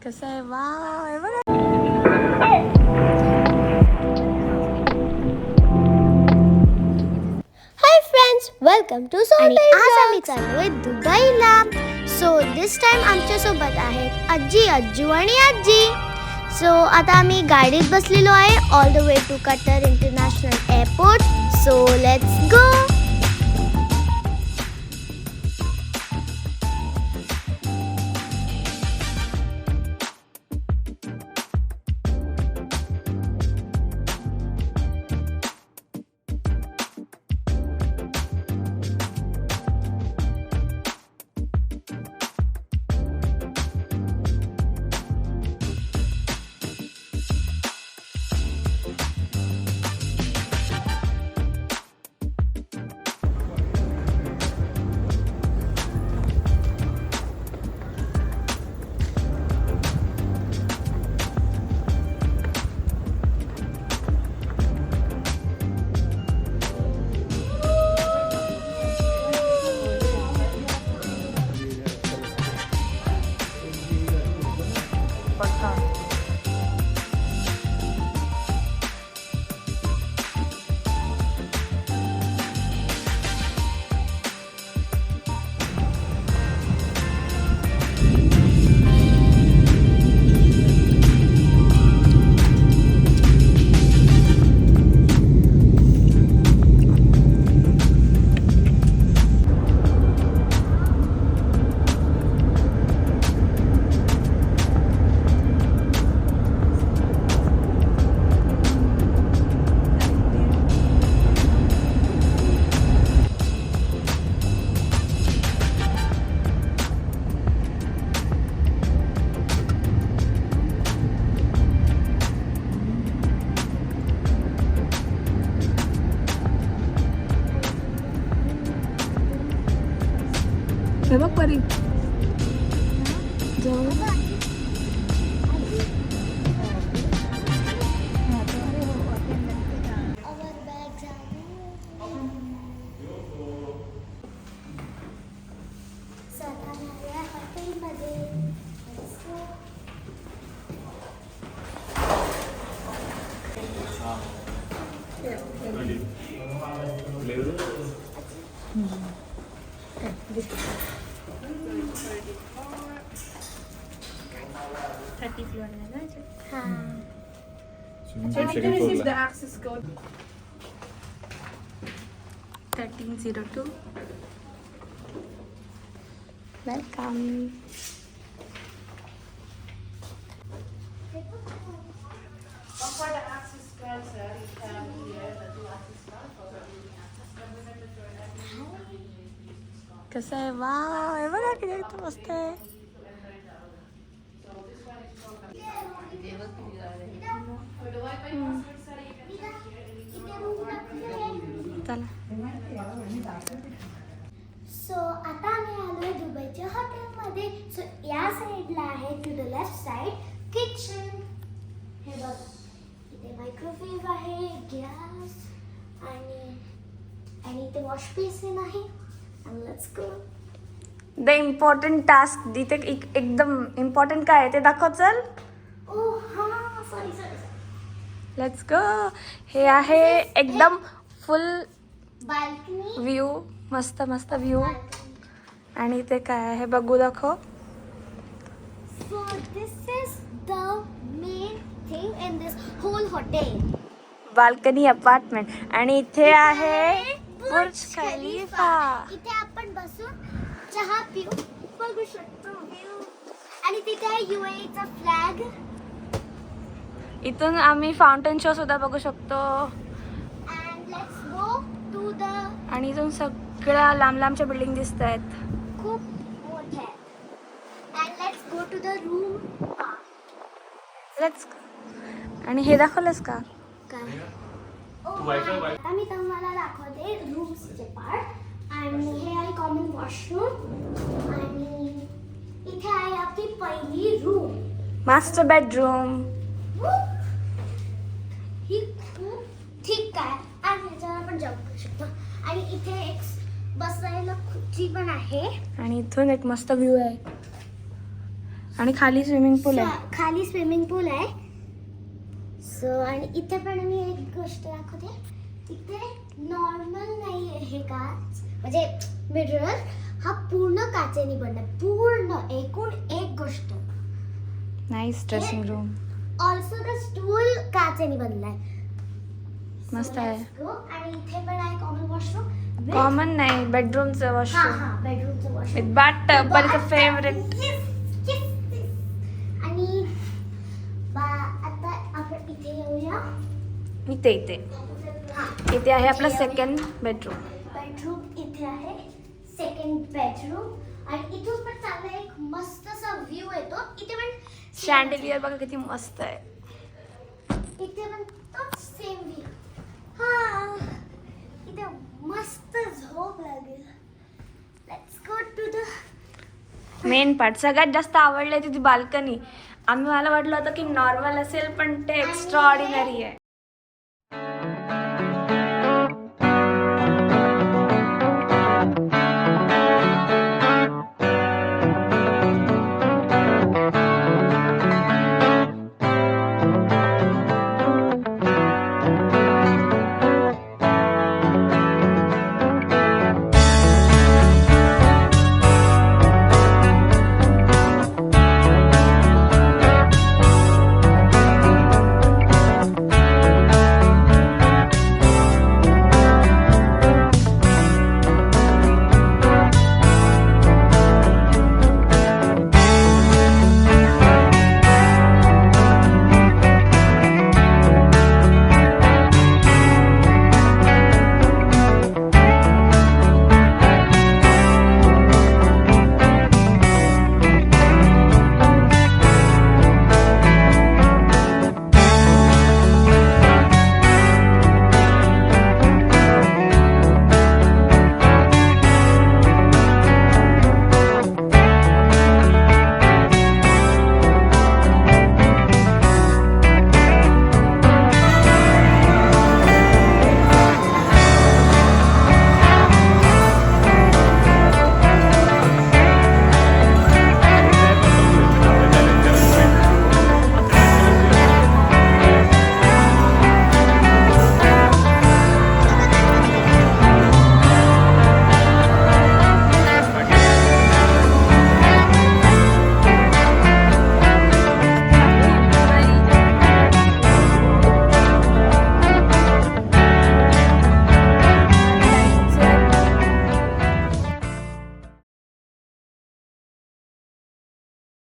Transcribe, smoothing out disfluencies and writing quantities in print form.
कसं आहे वाव हे बघा. Hi friends, welcome to Sony. आज आम्ही चाललोय दुबईला. सो दिस टाइम आमच्या सोबत आहेत आजी, अज्जू आणि आजी. सो आता आम्ही गाडीत बसलेलो आहे ऑल द वे टू कतर international airport. So let's go. हे बघ परी जाऊ. This is the access code. 1302. Welcome. For the access card, sir, you have here the two access card for the कसं आहे वाव हे बघा किती मस्त आहे. चला. सो आता आम्ही आलोय दुबईच्या हॉटेलमध्ये. सो या साईडला आहे to the left side kitchen. हे बघा इथे मायक्रोवेव्ह आहे, गॅस आणि इथे वॉश बेसिन आहे. आणि let's go. The important task जिथे एकदम इम्पॉर्टंट काय आहे ते दाखव. चल ओ हां, सॉरी. Let's go. हे आहे एकदम फुल बाल्कनी व्ह्यू, मस्त मस्त व्ह्यू. आणि ते काय आहे बघू दाखव. So this is the main thing in this whole hotel. Balcony apartment. आणि इथे आहे बुर्ज खलिफा. इथे आपण बसून चहा पिऊ बघू शकतो व्ह्यू. आणि तिथे आहे UAE चा फ्लॅग. इथून आम्ही फाउंटन शो सुद्धा बघू शकतो. And let's go to the आणि इथून सगळ्या लांब लांबच्या बिल्डिंग दिसत आहेत. खूप मोठे. And let's go to the room. Let's. आणि हे दाखवलंस का? काय? आता मी तुम्हाला दाखवते रूम्सचे पार्ट. आणि हे आहे कॉमन वॉशरूम. आणि इथे आहे आपली पहिली रूम, मास्टर बेडरूम. ही खूप ठीक आहे आणि ह्याच्यावर आपण जम्प करू शकतो. आणि इथे एक बसायला खुर्ची पण आहे. आणि इथून एक मस्त व्ह्यू आहे. आणि खाली स्विमिंग पूल आहे. खाली स्विमिंग पूल आहे. सो आणि इथे पण मी एक गोष्ट दाखवते. इथे नॉर्मल नाही आहे हे काच, म्हणजे मिरर हा पूर्ण काचेने बनलाय, पूर्ण एकूण एक गोष्ट. Nice dressing room. Also the stool काचेने बनलाय. मस्त आहे. आणि इथे पण आहे कॉमन वॉशरूम. कॉमन नाही, बेडरूमचं वॉशरूम बेडरूमचं washroom with bathtub, but it's a favourite. आणि आता आपण इथे येऊया. इथे इथे इथे आहे आपला सेकंड बेडरूम. बेडरूम इथे आहे, सेकंड बेडरूम. आणि इथून पण चांगला एक मस्त असा व्ह्यू येतो. इथे पण शॅन्डलियर बघा किती मस्त आहे. इथे पण तोच सेम व्ह्यू. हा इथे मस्त झोप लागेल. Let's go to the main part. सगळ्यात जास्त आवडली ती बाल्कनी. मला वाटलं होतं की नॉर्मल असेल, पण ते एक्स्ट्रा ऑर्डिनरी आहे.